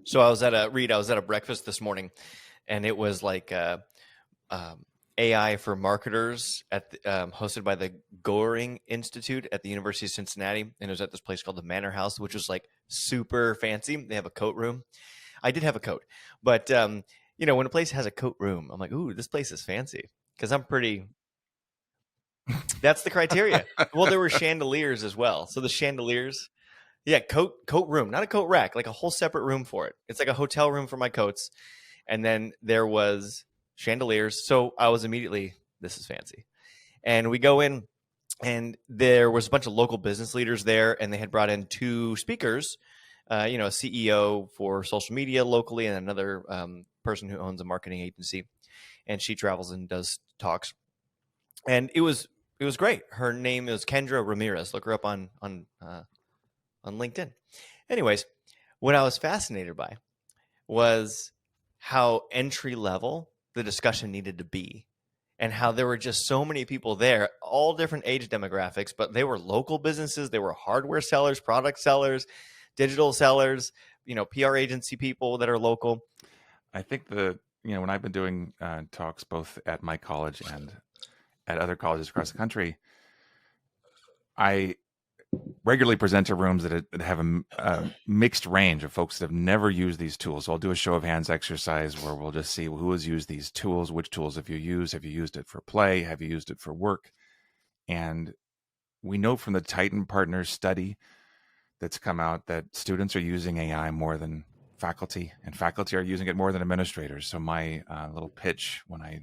So I was at a breakfast this morning, and it was like AI for marketers hosted by the Goring Institute at the University of Cincinnati, and it was at this place called the Manor House, which was like super fancy. They have a coat room. I did have a coat, but when a place has a coat room, I'm like, ooh, this place is fancy because I'm pretty. That's the criteria. Well, there were chandeliers as well, so the chandeliers. Yeah, coat room, not a coat rack, like a whole separate room for it. It's like a hotel room for my coats. And then there was chandeliers. So I was immediately, this is fancy. And we go in, and there was a bunch of local business leaders there, and they had brought in two speakers, a CEO for social media locally, and another person who owns a marketing agency. And she travels and does talks. And it was great. Her name is Kendra Ramirez. Look her up on LinkedIn. Anyways, what I was fascinated by was how entry level the discussion needed to be, and how there were just so many people there, all different age demographics, but they were local businesses. They were hardware sellers, product sellers, digital sellers, PR agency people that are local. I think when I've been doing talks both at my college and at other colleges across the country, I regularly present to rooms that have a mixed range of folks that have never used these tools. So I'll do a show of hands exercise where we'll just see who has used these tools, which tools have you used? Have you used it for play? Have you used it for work? And we know from the Titan Partners study that's come out that students are using AI more than faculty, and faculty are using it more than administrators. So my little pitch when I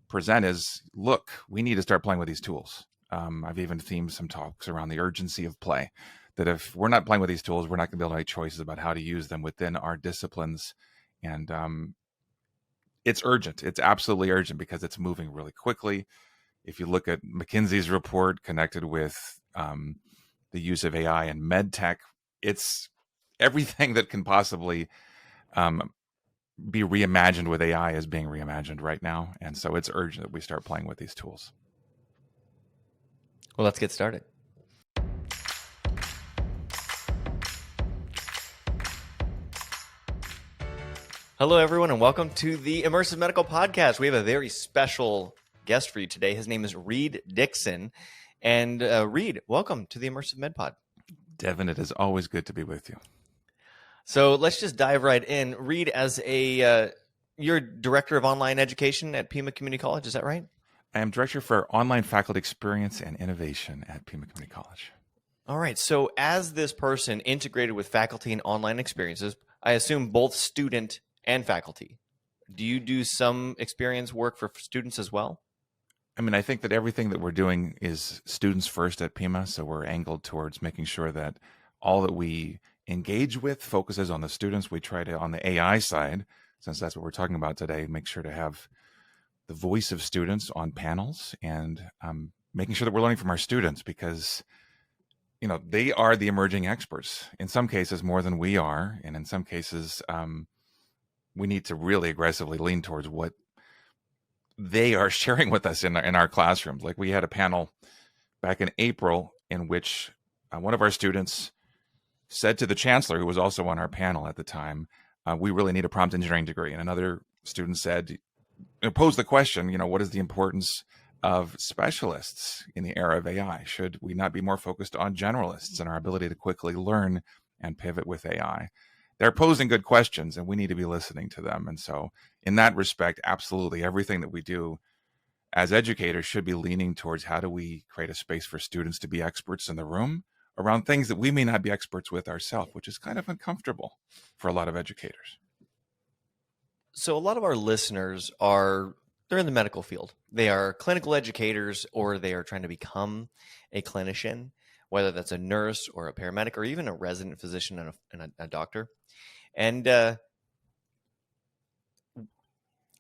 present is, look, we need to start playing with these tools. I've even themed some talks around the urgency of play, that if we're not playing with these tools, we're not going to be able to make choices about how to use them within our disciplines. And it's urgent. It's absolutely urgent because it's moving really quickly. If you look at McKinsey's report connected with the use of AI in med tech, it's everything that can possibly be reimagined with AI is being reimagined right now. And so it's urgent that we start playing with these tools. Well, let's get started. Hello, everyone, and welcome to the Immersive Medical Podcast. We have a very special guest for you today. His name is Reed Dickson. And Reed, welcome to the Immersive Med Pod. Devin, it is always good to be with you. So let's just dive right in. Reed, as you're Director of Online Education at Pima Community College, is that right? I am Director for Online Faculty Experience and Innovation at Pima Community College. All right. So as this person integrated with faculty and online experiences, I assume both student and faculty. Do you do some experience work for students as well? I mean, I think that everything that we're doing is students first at Pima. So we're angled towards making sure that all that we engage with focuses on the students. We try to, on the AI side, since that's what we're talking about today, make sure to have the voice of students on panels and making sure that we're learning from our students because, they are the emerging experts, in some cases more than we are. And in some cases, we need to really aggressively lean towards what they are sharing with us in our classrooms. Like we had a panel back in April in which one of our students said to the chancellor, who was also on our panel at the time, we really need a prompt engineering degree. And another student said, posed the question, what is the importance of specialists in the era of AI? Should we not be more focused on generalists and our ability to quickly learn and pivot with AI? They're posing good questions and we need to be listening to them. And so in that respect, absolutely everything that we do as educators should be leaning towards how do we create a space for students to be experts in the room around things that we may not be experts with ourselves, which is kind of uncomfortable for a lot of educators. So a lot of our listeners they're in the medical field. They are clinical educators or they are trying to become a clinician, whether that's a nurse or a paramedic or even a resident physician and a doctor. And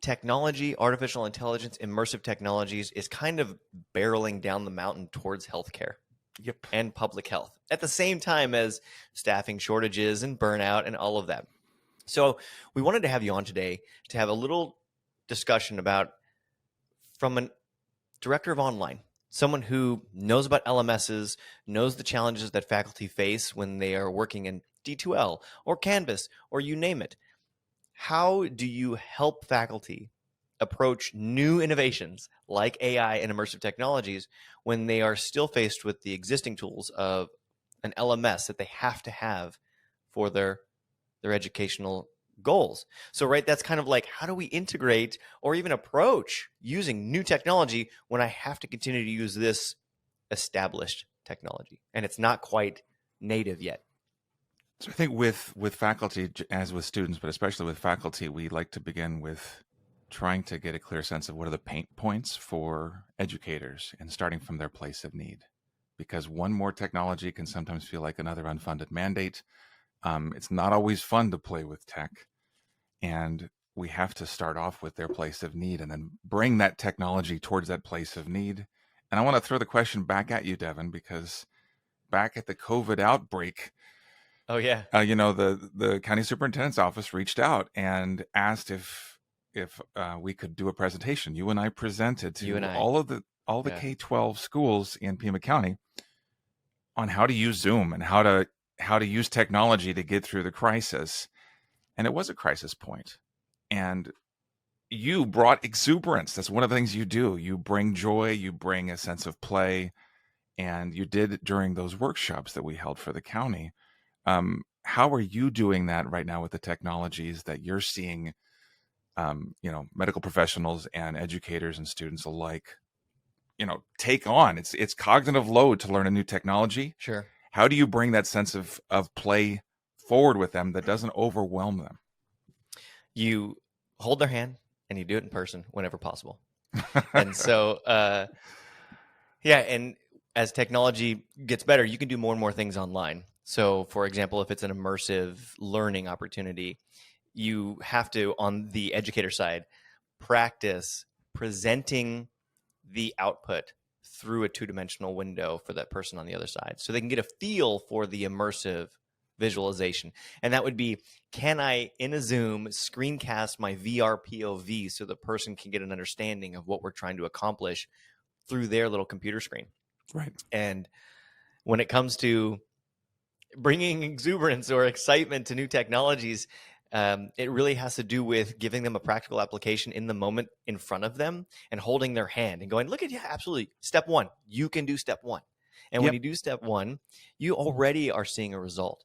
technology, artificial intelligence, immersive technologies is kind of barreling down the mountain towards healthcare. Yep. And public health at the same time as staffing shortages and burnout and all of that. So we wanted to have you on today to have a little discussion about, from a director of online, someone who knows about LMSs, knows the challenges that faculty face when they are working in D2L or Canvas or you name it. How do you help faculty approach new innovations like AI and immersive technologies when they are still faced with the existing tools of an LMS that they have to have for their educational goals? So, right, that's kind of like, how do we integrate or even approach using new technology when I have to continue to use this established technology and it's not quite native yet? So I think with faculty, as with students, but especially with faculty, we like to begin with trying to get a clear sense of what are the pain points for educators and starting from their place of need. Because one more technology can sometimes feel like another unfunded mandate. It's not always fun to play with tech. And we have to start off with their place of need and then bring that technology towards that place of need. And I want to throw the question back at you, Devin, because back at the COVID outbreak, Oh, yeah. The county superintendent's office reached out and asked if we could do a presentation. You and I presented to all the K-12 schools in Pima County on how to use Zoom and how to use technology to get through the crisis. And it was a crisis point. And you brought exuberance. That's one of the things you do. You bring joy, you bring a sense of play, and you did during those workshops that we held for the county. How are you doing that right now with the technologies that you're seeing, medical professionals and educators and students alike, take on? It's cognitive load to learn a new technology. Sure. How do you bring that sense of play forward with them that doesn't overwhelm them? You hold their hand and you do it in person whenever possible. And so, and as technology gets better, you can do more and more things online. So, for example, if it's an immersive learning opportunity, you have to, on the educator side, practice presenting the output through a two-dimensional window for that person on the other side, so they can get a feel for the immersive visualization. And that would be, can I, in a Zoom, screencast my VR POV so the person can get an understanding of what we're trying to accomplish through their little computer screen? Right. And when it comes to bringing exuberance or excitement to new technologies, it really has to do with giving them a practical application in the moment in front of them and holding their hand and going, look at, yeah, absolutely. Step one, you can do step one. And when you do step one, you already are seeing a result.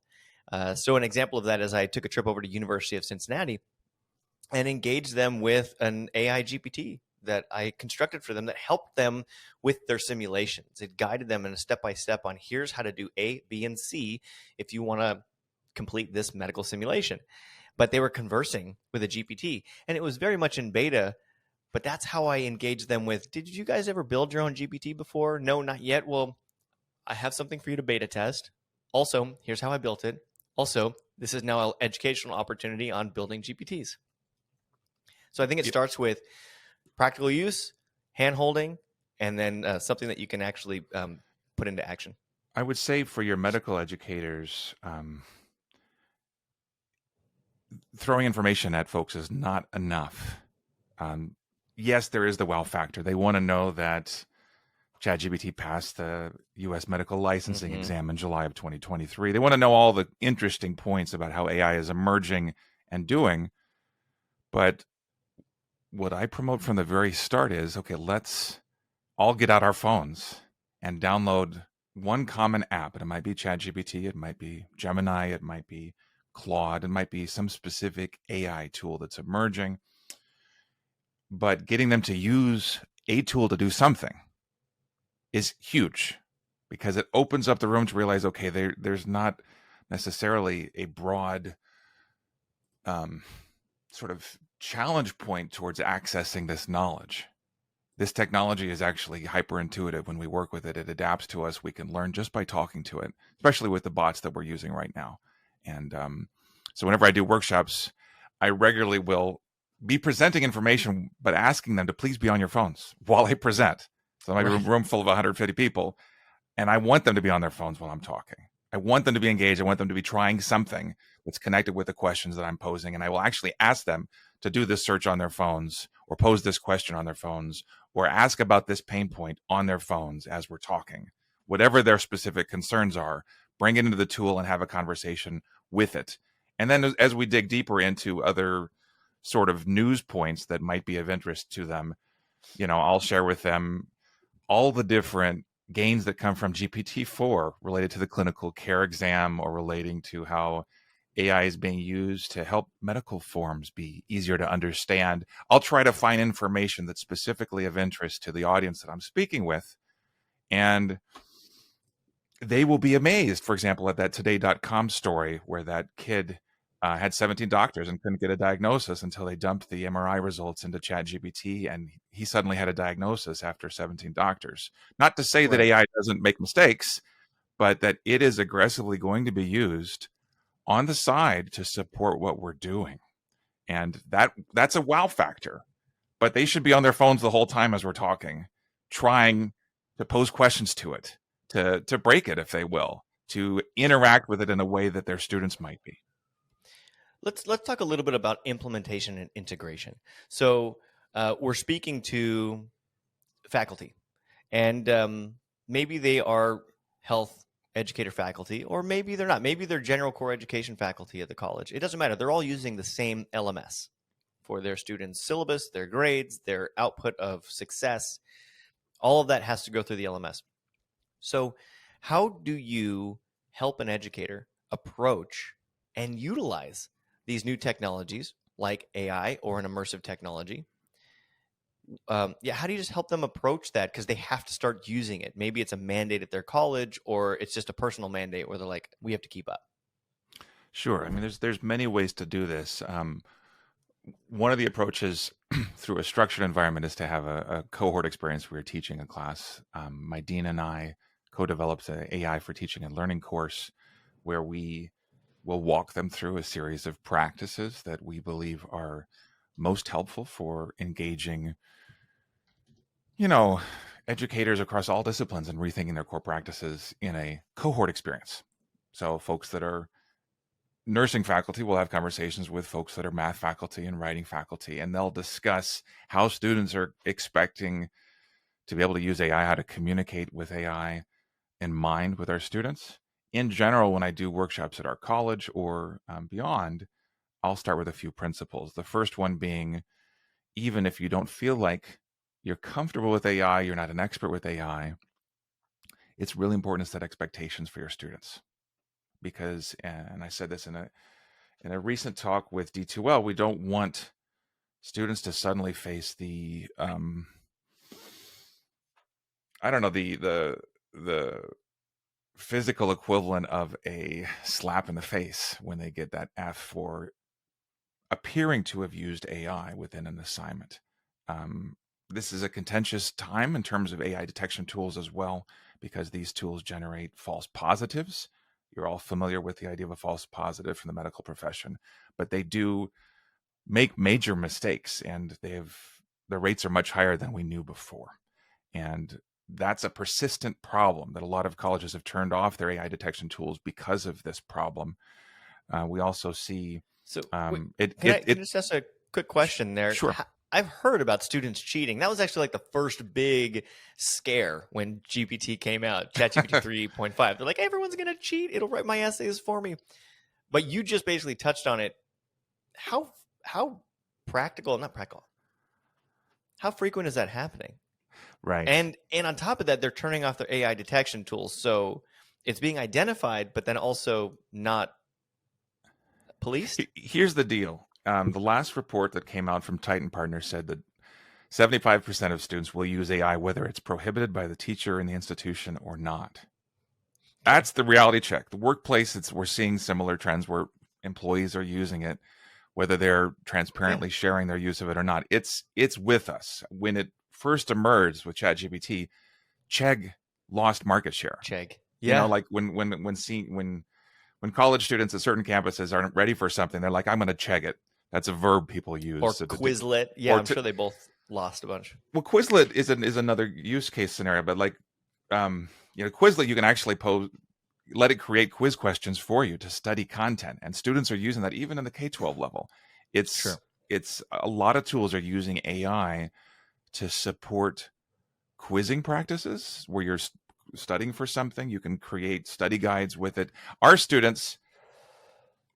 So an example of that is I took a trip over to University of Cincinnati and engaged them with an AI GPT that I constructed for them that helped them with their simulations. It guided them in a step-by-step on here's how to do A, B, and C if you want to complete this medical simulation. But they were conversing with a GPT, and it was very much in beta, but that's how I engaged them with, did you guys ever build your own GPT before? No, not yet. Well, I have something for you to beta test. Also, here's how I built it. Also, this is now an educational opportunity on building GPTs. So I think it starts with practical use, hand-holding, and then something that you can actually put into action. I would say for your medical educators, throwing information at folks is not enough. Yes, there is the wow factor. They want to know that ChatGPT passed the U.S. medical licensing exam in July of 2023. They want to know all the interesting points about how AI is emerging and doing. But what I promote from the very start is, okay, let's all get out our phones and download one common app. And it might be ChatGPT, it might be Gemini, it might be Claude, it might be some specific AI tool that's emerging. But getting them to use a tool to do something is huge, because it opens up the room to realize, okay, there's not necessarily a broad sort of challenge point towards accessing this knowledge. This technology is actually hyper intuitive. When we work with it, it adapts to us. We can learn just by talking to it, especially with the bots that we're using right now. And so whenever I do workshops, I regularly will be presenting information, but asking them to please be on your phones while I present. So I might be a room full of 150 people, and I want them to be on their phones while I'm talking. I want them to be engaged. I want them to be trying something that's connected with the questions that I'm posing. And I will actually ask them to do this search on their phones, or pose this question on their phones, or ask about this pain point on their phones as we're talking. Whatever their specific concerns are, bring it into the tool and have a conversation with it. And then as we dig deeper into other sort of news points that might be of interest to them, I'll share with them all the different gains that come from GPT-4 related to the clinical care exam, or relating to how AI is being used to help medical forms be easier to understand. I'll try to find information that's specifically of interest to the audience that I'm speaking with. And they will be amazed, for example, at that today.com story where that kid had 17 doctors and couldn't get a diagnosis until they dumped the MRI results into ChatGPT, and he suddenly had a diagnosis after 17 doctors. Not to say that Right. AI doesn't make mistakes, but that it is aggressively going to be used on the side to support what we're doing. And that's a wow factor. But they should be on their phones the whole time as we're talking, trying to pose questions to it, to break it if they will, to interact with it in a way that their students might be. Let's talk a little bit about implementation and integration. So we're speaking to faculty, and maybe they are health educator faculty, or maybe they're not. Maybe they're general core education faculty at the college. It doesn't matter. They're all using the same LMS for their students' syllabus, their grades, their output of success. All of that has to go through the LMS. So how do you help an educator approach and utilize these new technologies like AI or an immersive technology? How do you just help them approach that? Because they have to start using it. Maybe it's a mandate at their college, or it's just a personal mandate where they're like, we have to keep up. Sure. I mean, there's many ways to do this. One of the approaches through a structured environment is to have a cohort experience where you're teaching a class. My dean and I co-developed an AI for teaching and learning course where we will walk them through a series of practices that we believe are most helpful for engaging, educators across all disciplines and rethinking their core practices in a cohort experience. So folks that are nursing faculty will have conversations with folks that are math faculty and writing faculty, and they'll discuss how students are expecting to be able to use AI, how to communicate with AI in mind with our students. In general, when I do workshops at our college or beyond, I'll start with a few principles. The first one being, even if you don't feel like you're comfortable with AI, you're not an expert with AI, it's really important to set expectations for your students. Because, and I said this in a recent talk with D2L, we don't want students to suddenly face the physical equivalent of a slap in the face when they get that F for appearing to have used AI within an assignment. This is a contentious time in terms of AI detection tools as well, because these tools generate false positives. You're all familiar with the idea of a false positive from the medical profession, but they do make major mistakes, and the rates are much higher than we knew before. And that's a persistent problem that a lot of colleges have turned off their AI detection tools because of this problem. We also see So can I just ask a quick question there? Sure. I've heard about students cheating. That was actually like the first big scare when GPT came out, ChatGPT 3.5. They're like, everyone's going to cheat. It'll write my essays for me. But you just basically touched on it. How not practical. How frequent is that happening? Right. And on top of that, they're turning off their AI detection tools. So it's being identified, but then also not policed. Here's the deal. The last report that came out from Titan Partners said that 75% of students will use AI whether it's prohibited by the teacher in the institution or not. That's the reality check. The workplace, we're seeing similar trends where employees are using it, whether they're transparently sharing their use of it or not. It's with us. When it first emerged with ChatGPT, Chegg lost market share. Chegg. Yeah. Like when college students at certain campuses aren't ready for something, they're like, I'm going to Chegg it. That's a verb people use. Or Quizlet. Yeah, I'm sure they both lost a bunch. Well, Quizlet is another use case scenario, but like, Quizlet, you can actually let it create quiz questions for you to study content, and students are using that even in the K-12 level. It's a lot of tools are using AI to support quizzing practices where you're studying for something. You can create study guides with it. Our students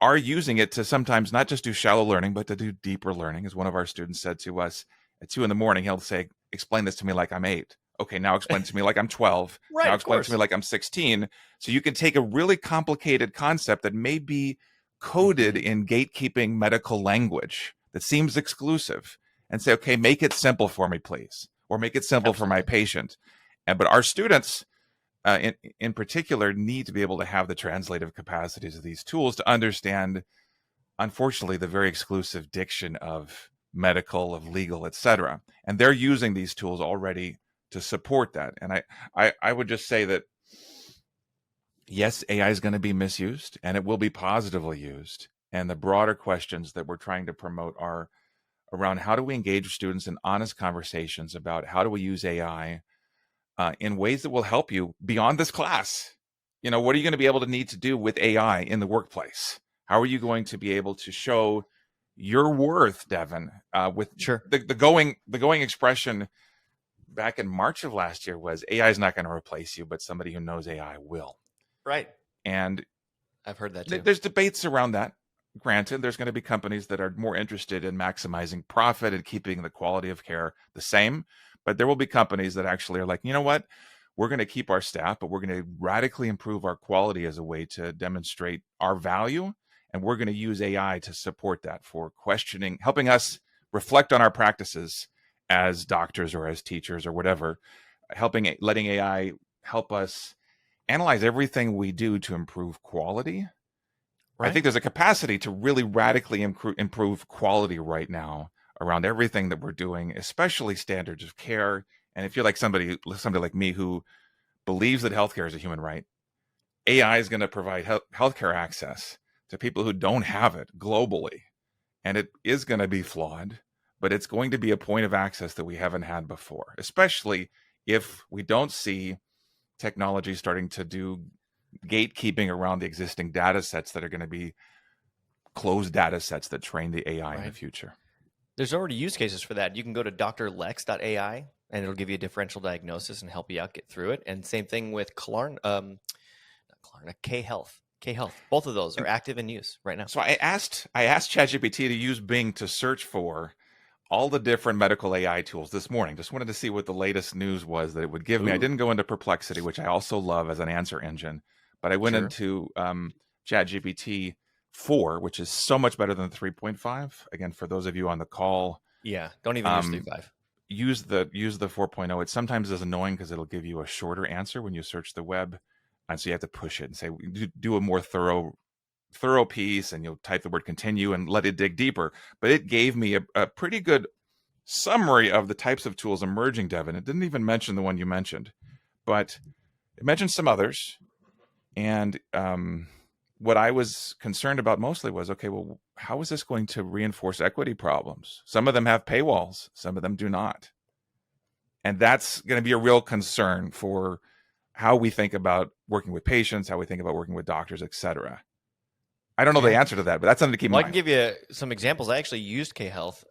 are using it to sometimes not just do shallow learning, but to do deeper learning. As one of our students said to us at 2 a.m, he'll say, explain this to me like I'm 8. Okay, now explain it to me like I'm 12. Right, Now of explain it to me course. like I'm 16. So you can take a really complicated concept that may be coded in gatekeeping medical language that seems exclusive and say, okay, make it simple for me, please, or make it simple for my Absolutely. patient. But our students, in particular, need to be able to have the translative capacities of these tools to understand, unfortunately, the very exclusive diction of medical, of legal, etc. And they're using these tools already to support that. And I would just say that, yes, AI is going to be misused and it will be positively used. And the broader questions that we're trying to promote are around how do we engage students in honest conversations about how do we use AI in ways that will help you beyond this class. What are you going to be able to need to do with AI in the workplace? How are you going to be able to show your worth, Devin? With Sure. the going expression back in March of last year was AI is not going to replace you, but somebody who knows AI will. Right. And I've heard that too. there's debates around that. Granted, there's going to be companies that are more interested in maximizing profit and keeping the quality of care the same. But there will be companies that actually are like, you know what? We're going to keep our staff, but we're going to radically improve our quality as a way to demonstrate our value. And we're going to use AI to support that for questioning, helping us reflect on our practices as doctors or as teachers or whatever, letting AI help us analyze everything we do to improve quality. Right. I think there's a capacity to really radically improve quality right now around everything that we're doing, especially standards of care. And if you're like somebody like me who believes that healthcare is a human right, AI is going to provide healthcare access to people who don't have it globally. And it is going to be flawed, but it's going to be a point of access that we haven't had before, especially if we don't see technology starting to do gatekeeping around the existing data sets that are going to be closed data sets that train the AI in the future. There's already use cases for that. You can go to drlex.ai and it'll give you a differential diagnosis and help you out get through it. And same thing with K-Health. K-Health. Both of those are active in use right now. So I asked ChatGPT to use Bing to search for all the different medical AI tools this morning. Just wanted to see what the latest news was that it would give me. I didn't go into Perplexity, which I also love as an answer engine, but I went into ChatGPT 4, which is so much better than 3.5. Again, for those of you on the call, don't even use 3.5. Use the 4.0. It sometimes is annoying because it'll give you a shorter answer when you search the web, and so you have to push it and say do a more thorough piece, and you'll type the word continue and let it dig deeper. But it gave me a pretty good summary of the types of tools emerging, Devin. It didn't even mention the one you mentioned, but it mentioned some others. And what I was concerned about mostly was, okay, well, how is this going to reinforce equity problems? Some of them have paywalls, some of them do not. And that's going to be a real concern for how we think about working with patients, how we think about working with doctors, et cetera. I don't know the answer to that, but that's something to keep in mind. I can give you some examples. I actually used K-Health.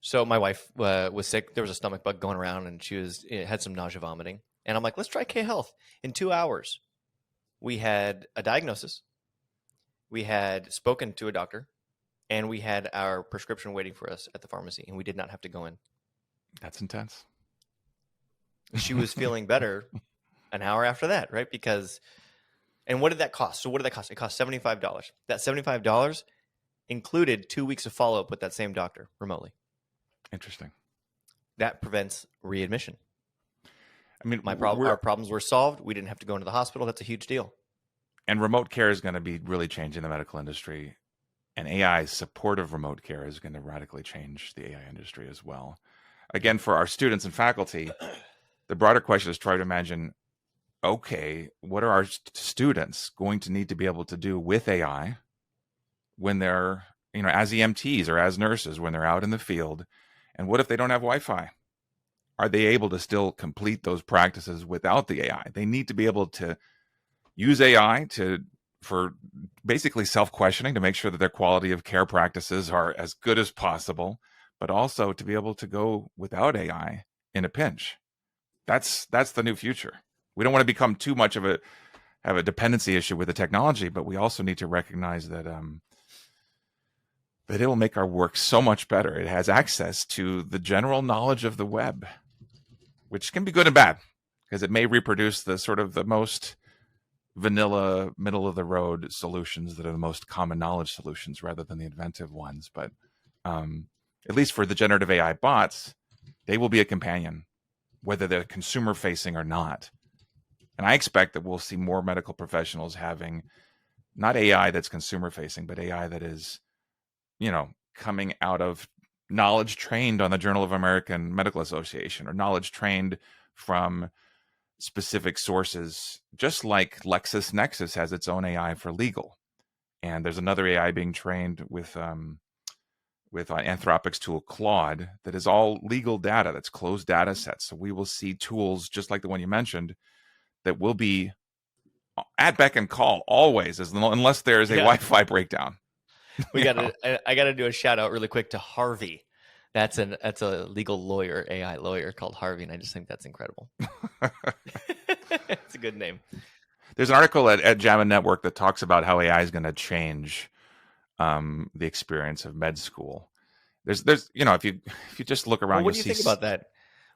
So my wife was sick. There was a stomach bug going around, and she had some nausea, vomiting. And I'm like, let's try K-Health. In 2 hours, we had a diagnosis. We had spoken to a doctor, and we had our prescription waiting for us at the pharmacy, and we did not have to go in. That's intense. She was feeling better an hour after that, right? And what did that cost? So what did that cost? It cost $75. That $75 included 2 weeks of follow-up with that same doctor remotely. Interesting. That prevents readmission. I mean, our problems were solved. We didn't have to go into the hospital. That's a huge deal. And remote care is going to be really changing the medical industry. And AI supportive remote care is going to radically change the AI industry as well. Again, for our students and faculty, the broader question is try to imagine, okay, what are our students going to need to be able to do with AI when they're, as EMTs or as nurses, when they're out in the field? And what if they don't have Wi-Fi? Are they able to still complete those practices without the AI? They need to be able to use AI for basically self-questioning to make sure that their quality of care practices are as good as possible, but also to be able to go without AI in a pinch. That's the new future. We don't want to become too much of have a dependency issue with the technology, but we also need to recognize that that it will make our work so much better. It has access to the general knowledge of the web, which can be good and bad, because it may reproduce the sort of the most vanilla, middle of the road solutions that are the most common knowledge solutions rather than the inventive ones. But at least for the generative AI bots, they will be a companion, whether they're consumer facing or not. And I expect that we'll see more medical professionals having not AI that's consumer facing, but AI that is, coming out of knowledge trained on the Journal of American Medical Association, or knowledge trained from specific sources, just like LexisNexis has its own AI for legal. And there's another AI being trained with Anthropic's tool Claude that is all legal data, that's closed data sets. So we will see tools just like the one you mentioned that will be at beck and call always, unless there is a Wi-Fi breakdown. I got to do a shout out really quick to Harvey. That's a legal lawyer, AI lawyer called Harvey, and I just think that's incredible. It's a good name. There's an article at JAMA Network that talks about how AI is going to change the experience of med school. There's if you just look around, what do you think about that?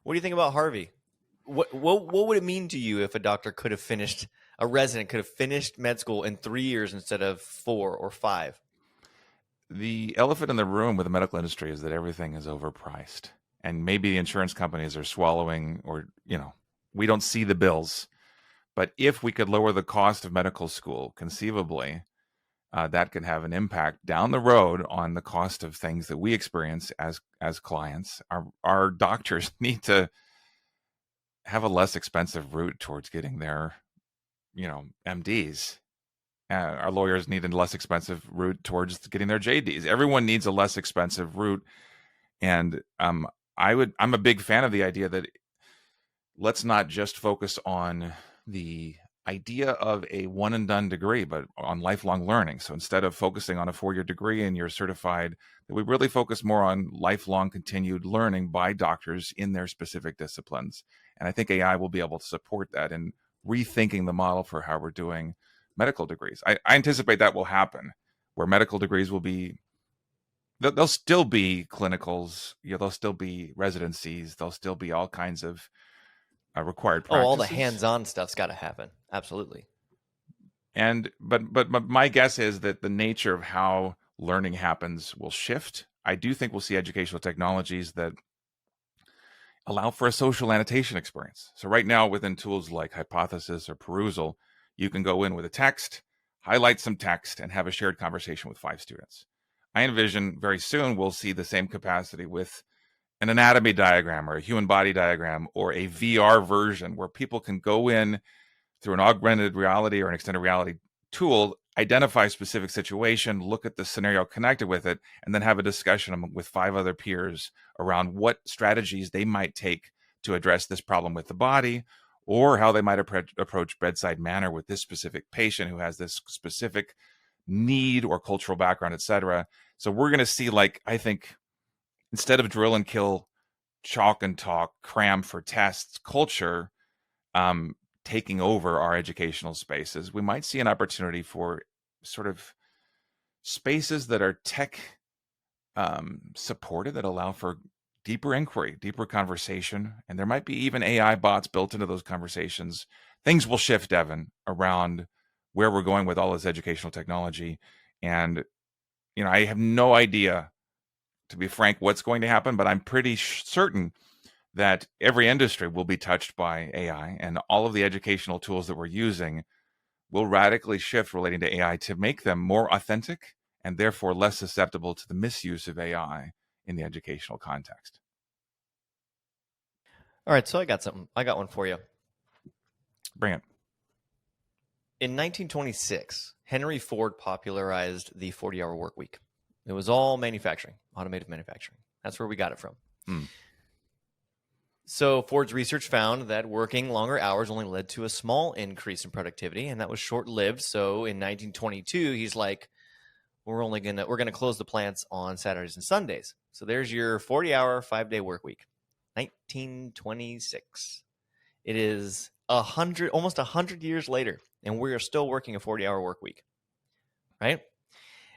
What do you think about Harvey? What would it mean to you if a resident could have finished med school in 3 years instead of 4 or 5? The elephant in the room with the medical industry is that everything is overpriced, and maybe the insurance companies are swallowing, or we don't see the bills. But if we could lower the cost of medical school, conceivably, that could have an impact down the road on the cost of things that we experience as clients. Our doctors need to have a less expensive route towards getting their MDs. Our lawyers need a less expensive route towards getting their JDs. Everyone needs a less expensive route. And I'm a big fan of the idea that let's not just focus on the idea of a one and done degree, but on lifelong learning. So instead of focusing on a 4-year degree and you're certified, that we really focus more on lifelong continued learning by doctors in their specific disciplines. And I think AI will be able to support that in rethinking the model for how we're doing medical degrees. I anticipate that will happen, where medical degrees will be, they'll still be clinicals, there'll still be residencies, there'll still be all kinds of required practices. All the hands-on stuff's got to happen. Absolutely. And but my guess is that the nature of how learning happens will shift. I do think we'll see educational technologies that allow for a social annotation experience. So right now, within tools like Hypothesis or Perusal, you can go in with a text, highlight some text, and have a shared conversation with 5 students. I envision very soon we'll see the same capacity with an anatomy diagram or a human body diagram or a VR version where people can go in through an augmented reality or an extended reality tool, identify a specific situation, look at the scenario connected with it, and then have a discussion with 5 other peers around what strategies they might take to address this problem with the body, or how they might approach bedside manner with this specific patient who has this specific need or cultural background, etc. So we're going to see, I think, instead of drill and kill, chalk and talk, cram for tests culture taking over our educational spaces, we might see an opportunity for sort of spaces that are tech supported, that allow for deeper inquiry, deeper conversation, and there might be even AI bots built into those conversations. Things will shift, Devin, around where we're going with all this educational technology. And, I have no idea, to be frank, what's going to happen, but I'm pretty certain that every industry will be touched by AI, and all of the educational tools that we're using will radically shift relating to AI to make them more authentic and therefore less susceptible to the misuse of AI in the educational context. All right, so I got one for you. Bring it. In 1926, Henry Ford popularized the 40-hour work week. It was all manufacturing, automated manufacturing. That's where we got it from. So Ford's research found that working longer hours only led to a small increase in productivity, and that was short-lived. So in 1922, he's like, we're gonna close the plants on Saturdays and Sundays. So there's your 40-hour, 5-day work week. 1926. It is almost 100 years later, and we are still working a 40-hour work week, right?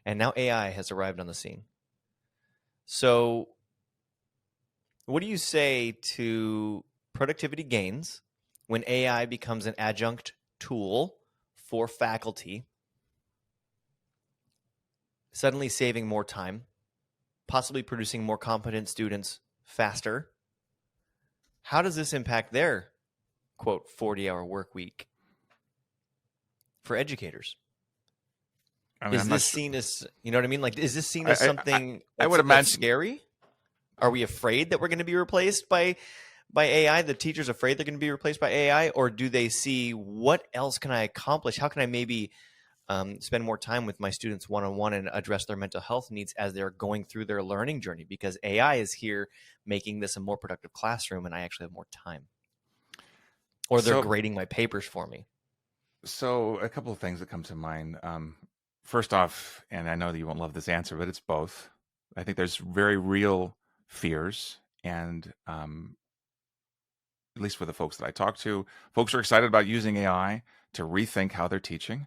And now AI has arrived on the scene. So what do you say to productivity gains when AI becomes an adjunct tool for faculty, suddenly saving more time, possibly producing more competent students faster? How does this impact their, quote, 40-hour work week for educators? I mean, Is I'm not this sure. seen as, you know what I mean? Like, is this seen as I, I, something I would that's imagine. scary? Are we afraid that we're going to be replaced by AI? The teacher's afraid they're going to be replaced by AI, or do they see what else can I accomplish? How can I maybe spend more time with my students one-on-one and address their mental health needs as they're going through their learning journey? Because AI is here making this a more productive classroom, and I actually have more time. Or they're So, grading my papers for me. so a couple of things that come to mind. First off, and I know that you won't love this answer, but it's both. I think there's very real fears, and at least for the folks that I talk to, folks are excited about using AI to rethink how they're teaching,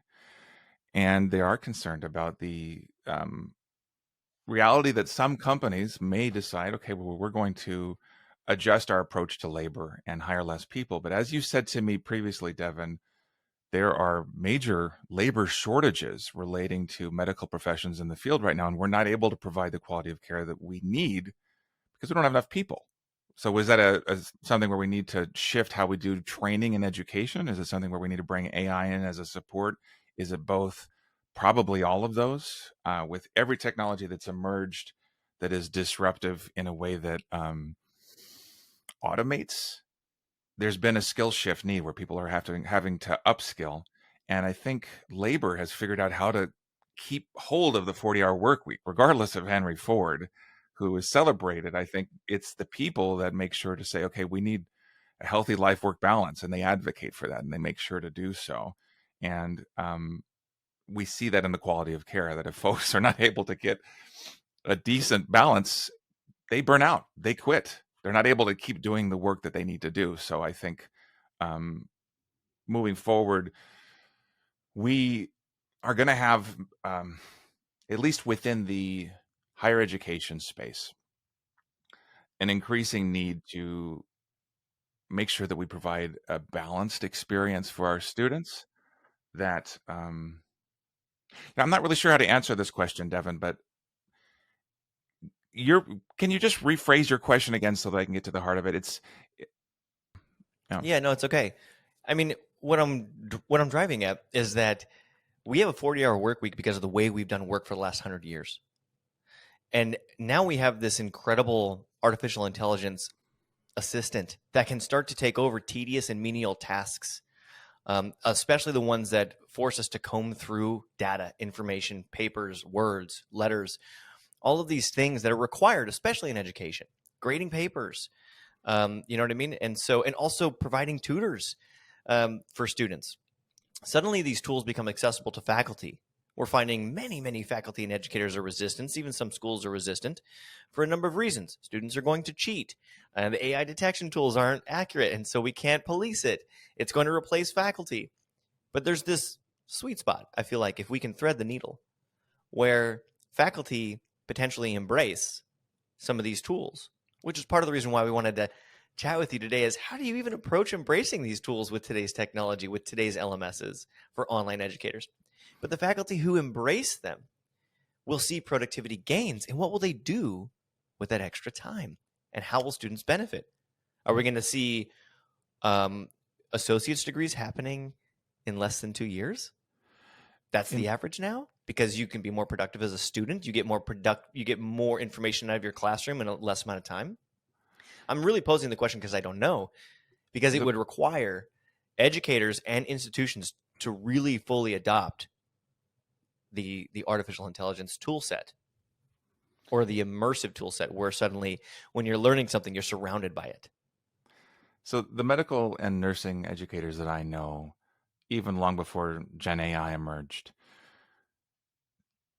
and they are concerned about the reality that some companies may decide, okay, well, we're going to adjust our approach to labor and hire less people. But as you said to me previously, Devin, there are major labor shortages relating to medical professions in the field right now, and we're not able to provide the quality of care that we need because we don't have enough people. So is that something where we need to shift how we do training and education? Is it something where we need to bring AI in as a support? Is it both? Probably all of those. With every technology that's emerged that is disruptive in a way that automates, there's been a skill shift need where people are having to upskill. And I think labor has figured out how to keep hold of the 40-hour work week, regardless of Henry Ford, who is celebrated. I think it's the people that make sure to say, okay, we need a healthy life work balance, and they advocate for that and they make sure to do so. And we see that in the quality of care, that if folks are not able to get a decent balance, they burn out, they quit. They're not able to keep doing the work that they need to do. So I think moving forward, we are going to have, at least within the higher education space, an increasing need to make sure that we provide a balanced experience for our students. That I'm not really sure how to answer this question, Devin, but can you just rephrase your question again so that I can get to the heart of it? Yeah. Yeah, no, it's okay. I mean, what I'm driving at is that we have a 40-hour work week because of the way we've done work for the last 100 years. And now we have this incredible artificial intelligence assistant that can start to take over tedious and menial tasks, especially the ones that force us to comb through data, information, papers, words, letters, all of these things that are required, especially in education, grading papers, you know what I mean? And also providing tutors for students. Suddenly, these tools become accessible to faculty. We're finding many, many faculty and educators are resistant. Even some schools are resistant for a number of reasons. Students are going to cheat. The AI detection tools aren't accurate, and so we can't police it. It's going to replace faculty. But there's this sweet spot, I feel like, if we can thread the needle, where faculty potentially embrace some of these tools, which is part of the reason why we wanted to chat with you today is how do you even approach embracing these tools with today's technology, with today's LMSs for online educators? But the faculty who embrace them will see productivity gains. And what will they do with that extra time? And how will students benefit? Are we going to see associate's degrees happening in less than 2 years? That's the average now, because you can be more productive as a student. You get more information out of your classroom in a less amount of time. I'm really posing the question because I don't know, because it would require educators and institutions to really fully adopt the artificial intelligence tool set or the immersive tool set, where suddenly when you're learning something, you're surrounded by it. So the medical and nursing educators that I know, even long before Gen AI emerged,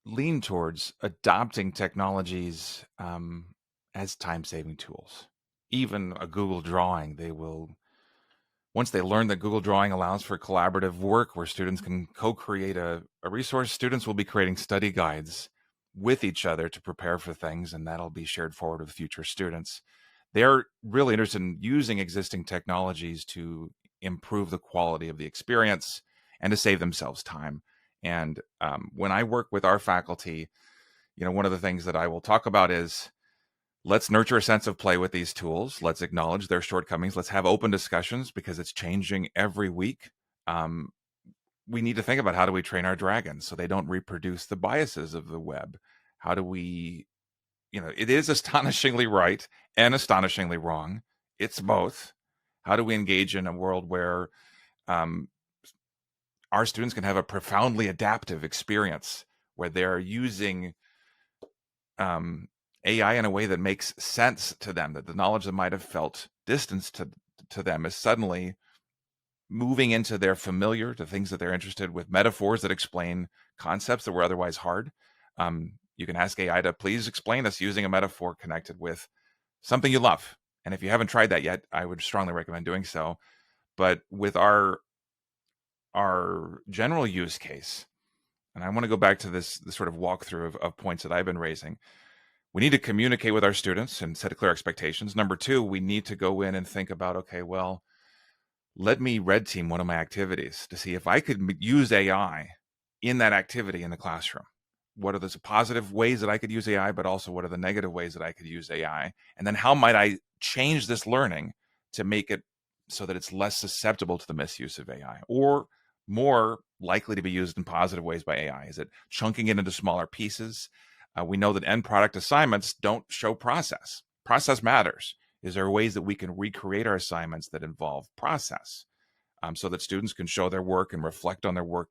lean towards adopting technologies as time-saving tools. Even a Google drawing, they will once they learn that Google Drawing allows for collaborative work where students can co-create a resource, students will be creating study guides with each other to prepare for things, and that'll be shared forward with future students. They're really interested in using existing technologies to improve the quality of the experience and to save themselves time. And when I work with our faculty, one of the things that I will talk about is, let's nurture a sense of play with these tools. Let's acknowledge their shortcomings. Let's have open discussions because it's changing every week. We need to think about, how do we train our dragons so they don't reproduce the biases of the web? How do we, it is astonishingly right and astonishingly wrong. It's both. How do we engage in a world where our students can have a profoundly adaptive experience where they're using AI in a way that makes sense to them, that the knowledge that might have felt distance to them is suddenly moving into their familiar, to things that they're interested with, metaphors that explain concepts that were otherwise hard. You can ask AI to please explain this using a metaphor connected with something you love. And if you haven't tried that yet, I would strongly recommend doing so. But with our general use case, and I want to go back to this sort of walkthrough of points that I've been raising. We need to communicate with our students and set clear expectations. Number two, we need to go in and think about, okay, well, let me red team one of my activities to see if I could use AI in that activity in the classroom. What are the positive ways that I could use AI, but also what are the negative ways that I could use AI? And then how might I change this learning to make it so that it's less susceptible to the misuse of AI, or more likely to be used in positive ways by AI? Is it chunking it into smaller pieces? We know that end product assignments don't show process. Process matters. Is there ways that we can recreate our assignments that involve process, so that students can show their work and reflect on their work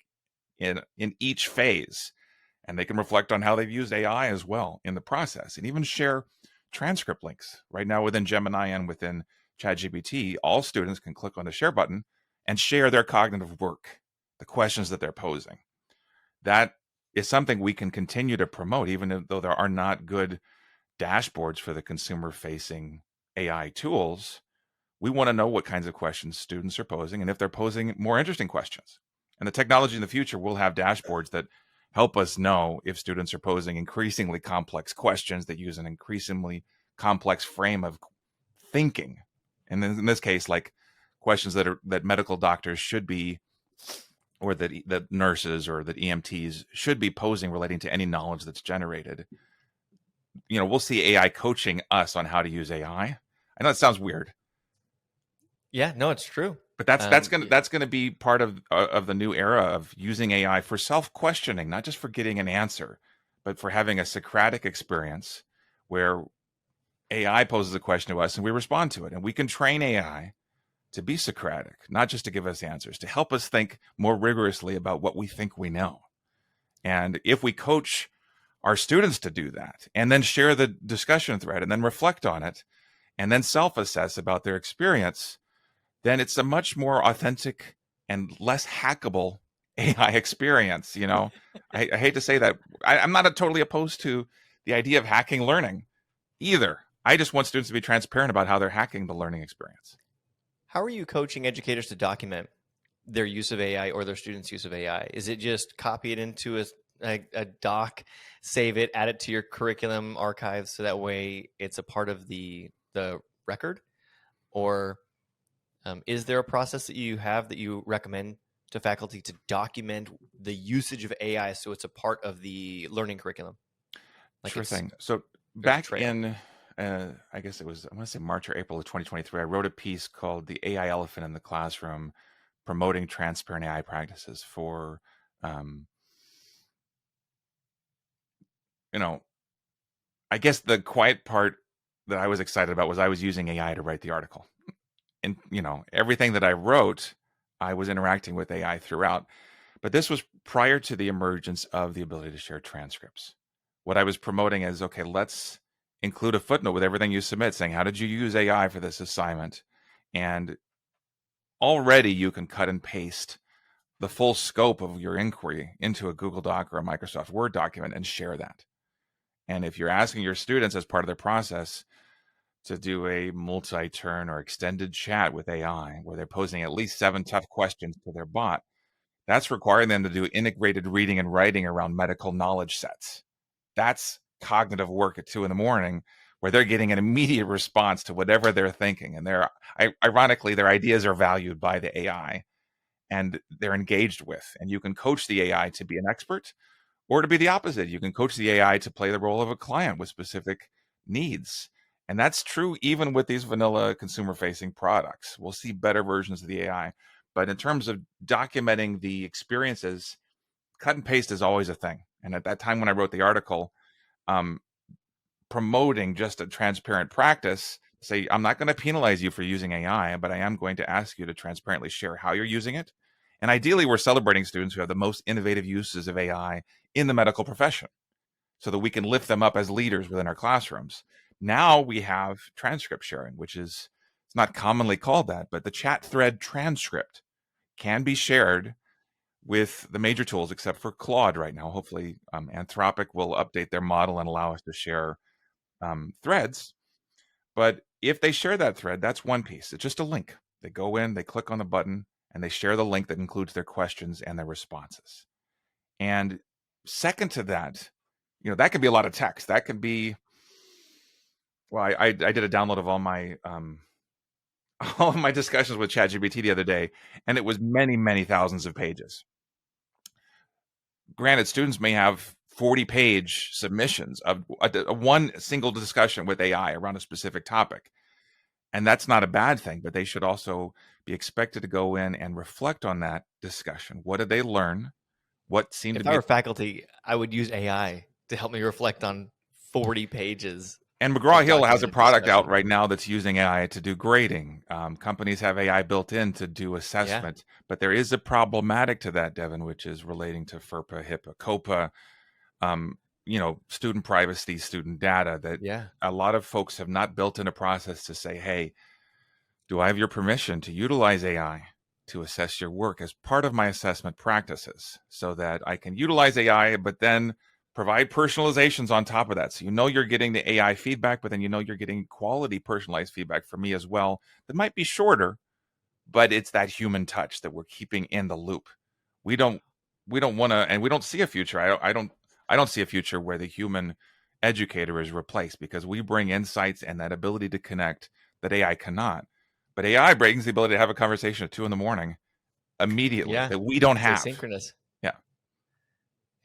in each phase? And they can reflect on how they've used AI as well in the process, and even share transcript links. Right now within Gemini and within ChatGPT, all students can click on the share button and share their cognitive work, the questions that they're posing. That is something we can continue to promote, even though there are not good dashboards for the consumer-facing AI tools. We want to know what kinds of questions students are posing and if they're posing more interesting questions. And the technology in the future will have dashboards that help us know if students are posing increasingly complex questions that use an increasingly complex frame of thinking. And in this case, like questions that medical doctors should be, or that nurses or that EMTs should be posing relating to any knowledge that's generated. We'll see AI coaching us on how to use AI. I know it sounds weird. Yeah, no, it's true. But that's gonna be part of the new era of using AI for self-questioning, not just for getting an answer, but for having a Socratic experience where AI poses a question to us and we respond to it. And we can train AI to be Socratic, not just to give us answers, to help us think more rigorously about what we think we know. And if we coach our students to do that, and then share the discussion thread, and then reflect on it, and then self-assess about their experience, then it's a much more authentic and less hackable AI experience. I hate to say that. I'm not totally opposed to the idea of hacking learning either. I just want students to be transparent about how they're hacking the learning experience. How are you coaching educators to document their use of AI or their students' use of AI? Is it just copy it into a doc, save it, add it to your curriculum archives so that way it's a part of the record? Or is there a process that you have that you recommend to faculty to document the usage of AI so it's a part of the learning curriculum? Sure thing. So back in, I guess it was, I want to say March or April of 2023, I wrote a piece called "The AI Elephant in the Classroom: Promoting Transparent AI Practices" for, I guess the quiet part that I was excited about was I was using AI to write the article. And, everything that I wrote, I was interacting with AI throughout. But this was prior to the emergence of the ability to share transcripts. What I was promoting is, okay, let's include a footnote with everything you submit saying, how did you use AI for this assignment? And already you can cut and paste the full scope of your inquiry into a Google Doc or a Microsoft Word document and share that. And if you're asking your students as part of their process, to do a multi-turn or extended chat with AI, where they're posing at least 7 tough questions to their bot, that's requiring them to do integrated reading and writing around medical knowledge sets. That's cognitive work at 2 a.m, where they're getting an immediate response to whatever they're thinking. And ironically, their ideas are valued by the AI and they're engaged with. And you can coach the AI to be an expert or to be the opposite. You can coach the AI to play the role of a client with specific needs. And that's true even with these vanilla consumer facing products. We'll see better versions of the AI. But in terms of documenting the experiences, cut and paste is always a thing. And at that time when I wrote the article, um, promoting just a transparent practice, say, I'm not going to penalize you for using AI, but I am going to ask you to transparently share how you're using it. And ideally, we're celebrating students who have the most innovative uses of AI in the medical profession so that we can lift them up as leaders within our classrooms. Now we have transcript sharing, which is, it's not commonly called that, but the chat thread transcript can be shared with the major tools except for Claude right now. Hopefully, Anthropic will update their model and allow us to share threads. But if they share that thread, that's one piece. It's just a link. They go in, they click on the button, and they share the link that includes their questions and their responses. And second to that, that can be a lot of text. That can be, well, I did a download of all of my discussions with ChatGPT the other day, and it was many, many thousands of pages. Granted, students may have 40-page submissions of one single discussion with AI around a specific topic. And that's not a bad thing, but they should also be expected to go in and reflect on that discussion. What did they learn? What seemed to be... If I were faculty, I would use AI to help me reflect on 40 pages. And McGraw-Hill has a product discussion out right now that's using AI to do grading. Companies have AI built in to do assessment, but there is a problematic to that, Devin, which is relating to FERPA, HIPAA, COPA, student privacy, student data, that a lot of folks have not built in a process to say, hey, do I have your permission to utilize AI to assess your work as part of my assessment practices so that I can utilize AI, but then provide personalizations on top of that. So you're getting the AI feedback, but then you're getting quality personalized feedback from me as well that might be shorter, but it's that human touch that we're keeping in the loop. We don't want to, and we don't see a future. I don't see a future where the human educator is replaced, because we bring insights and that ability to connect that AI cannot. But AI brings the ability to have a conversation at 2 a.m. immediately that we don't have. Asynchronous. Yeah.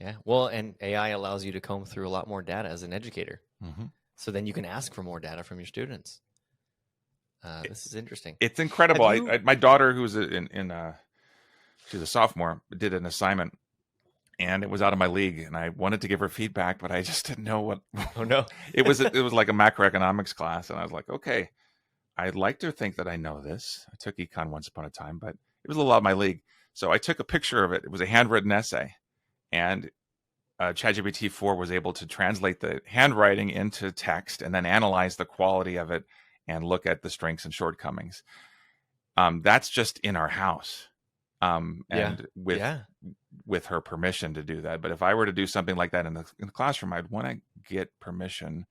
Yeah. Well, and AI allows you to comb through a lot more data as an educator. Mm-hmm. So then you can ask for more data from your students. This is interesting. It's incredible. My daughter, who's she's a sophomore, did an assignment, and it was out of my league, and I wanted to give her feedback, but I just didn't know what. Oh no! it was like a macroeconomics class, and I was like, okay, I'd like to think that I know this. I took econ once upon a time, but it was a little out of my league. So I took a picture of it. It was a handwritten essay, and ChatGPT 4 was able to translate the handwriting into text and then analyze the quality of it and look at the strengths and shortcomings. That's just in our house, and with her permission to do that. But if I were to do something like that in the classroom, I'd want to get permission,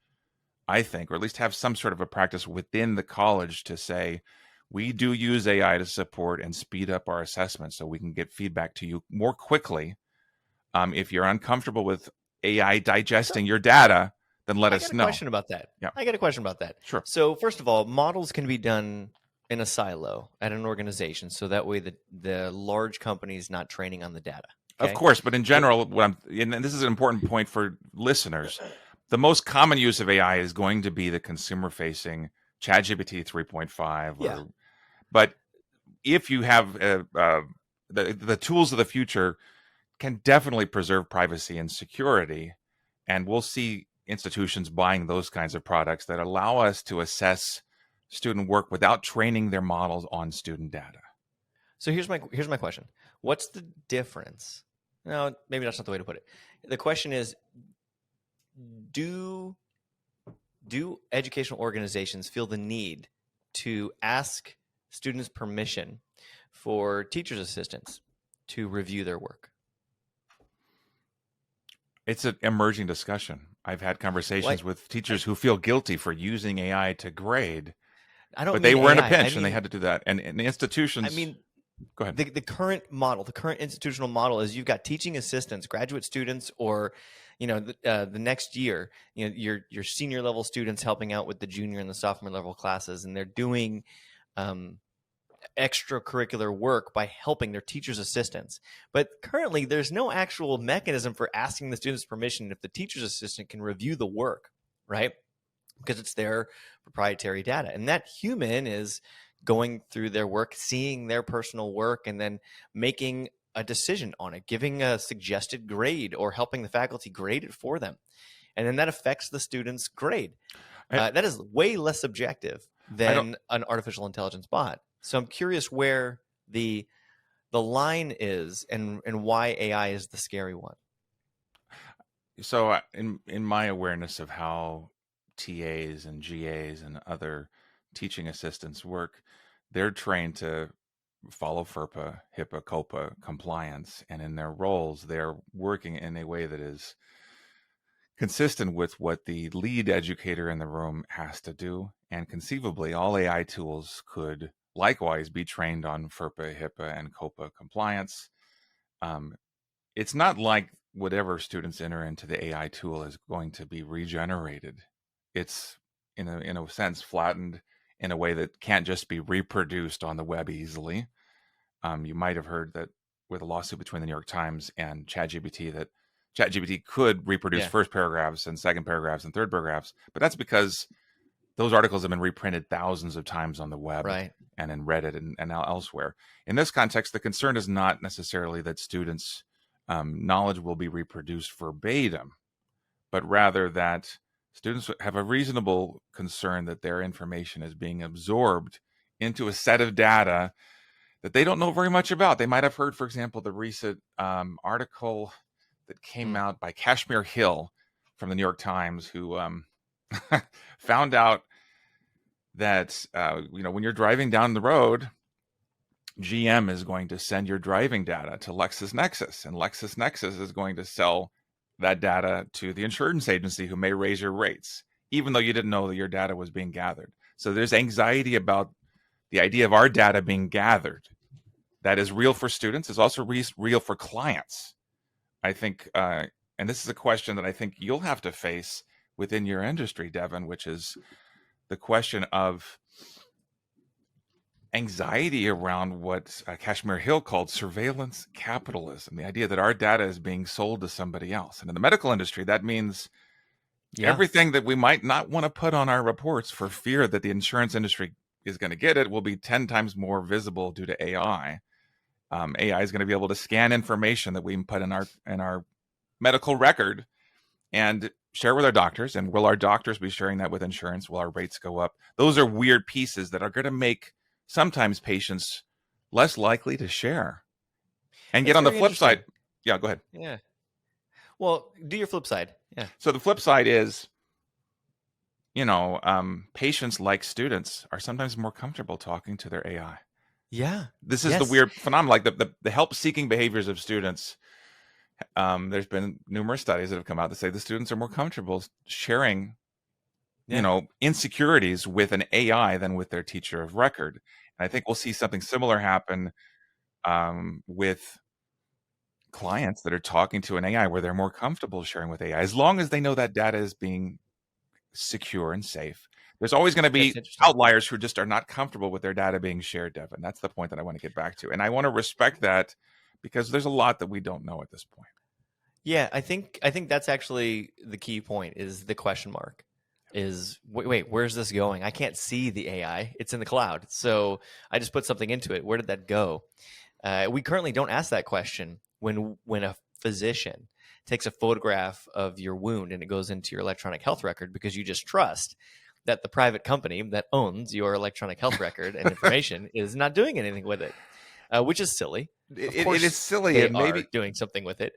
I think, or at least have some sort of a practice within the college to say, we do use AI to support and speed up our assessment so we can get feedback to you more quickly. If you're uncomfortable with AI digesting your data, then let us know. I got a question about that. Yeah. I got a question about that. Sure. So first of all, models can be done in a silo at an organization, so that way the large company is not training on the data. Okay? Of course, but in general, and this is an important point for listeners, the most common use of AI is going to be the consumer-facing ChatGPT 3.5. But if you have the tools of the future can definitely preserve privacy and security, and we'll see institutions buying those kinds of products that allow us to assess student work without training their models on student data. So here's my question. What's the difference? No, maybe that's not the way to put it. The question is, do educational organizations feel the need to ask students permission for teachers' assistants to review their work? It's an emerging discussion. I've had What conversations with I, teachers who feel guilty for using AI to grade, I don't but they mean were in a AI. pinch and they had to do that. And the I institutions, mean go ahead. the current model, the current institutional model is you've got teaching assistants, graduate students, or the next year, your senior level students helping out with the junior and the sophomore level classes, and they're doing um, extracurricular work by helping their teachers' assistants. But currently, there's no actual mechanism for asking the students permission if the teacher's assistant can review the work, right? Because it's their proprietary data. And that human is going through their work, seeing their personal work, and then making a decision on it, giving a suggested grade or helping the faculty grade it for them. And then that affects the student's grade. I, That is way less subjective I don't. than an artificial intelligence bot. So I'm curious where the line is and why AI is the scary one. So in my awareness of how TAs and GAs and other teaching assistants work, they're trained to follow FERPA, HIPAA, COPA compliance, and in their roles, they're working in a way that is consistent with what the lead educator in the room has to do. And conceivably, all AI tools could likewise be trained on FERPA, HIPAA, and COPA compliance. It's not like whatever students enter into the AI tool is going to be regenerated. It's in a sense flattened in a way that can't just be reproduced on the web easily. You might have heard that with a lawsuit between the New York Times and ChatGPT that ChatGPT could reproduce Yeah, first paragraphs and second paragraphs and third paragraphs, but that's because those articles have been reprinted thousands of times on the web right. and in Reddit and elsewhere. In this context, the concern is not necessarily that students' knowledge will be reproduced verbatim, but rather that students have a reasonable concern that their information is being absorbed into a set of data that they don't know very much about. They might have heard, for example, the recent article that came Mm. out by Kashmir Hill from the New York Times, who found out that when you're driving down the road, GM is going to send your driving data to LexisNexis, and LexisNexis is going to sell that data to the insurance agency who may raise your rates, even though you didn't know that your data was being gathered. So there's anxiety about the idea of our data being gathered. That is real for students. It's also real for clients. I think, and this is a question that I think you'll have to face within your industry, Devin, which is the question of anxiety around what Kashmir Hill called surveillance capitalism, the idea that our data is being sold to somebody else. And in the medical industry, that means Yeah. everything that we might not want to put on our reports for fear that the insurance industry is going to get it will be 10 times more visible due to AI. AI is going to be able to scan information that we can put in our medical record and share with our doctors. And will our doctors be sharing that with insurance? Will our rates go up? Those are weird pieces that are going to make sometimes patients less likely to share. And yet That's on the very flip side, interesting. yeah, go ahead. Yeah. Well, do your flip side. Yeah. So the flip side is, patients like students are sometimes more comfortable talking to their AI. Yeah. This is the Yes. weird phenomenon, like the help-seeking behaviors of students. There's been numerous studies that have come out that say the students are more comfortable sharing, Yeah. insecurities with an AI than with their teacher of record. And I think we'll see something similar happen with clients that are talking to an AI where they're more comfortable sharing with AI, as long as they know that data is being secure and safe. There's always going to That's be interesting. outliers who just are not comfortable with their data being shared, Devin. That's the point that I want to get back to. And I want to respect that because there's a lot that we don't know at this point. Yeah, I think that's actually the key point is the question mark. Is wait, where's this going? I can't see the AI. It's in the cloud. So I just put something into it. Where did that go? We currently don't ask that question when a physician takes a photograph of your wound and it goes into your electronic health record because you just trust that the private company that owns your electronic health record and information is not doing anything with it, which is silly. Of It is course, silly, they and are maybe doing something with it,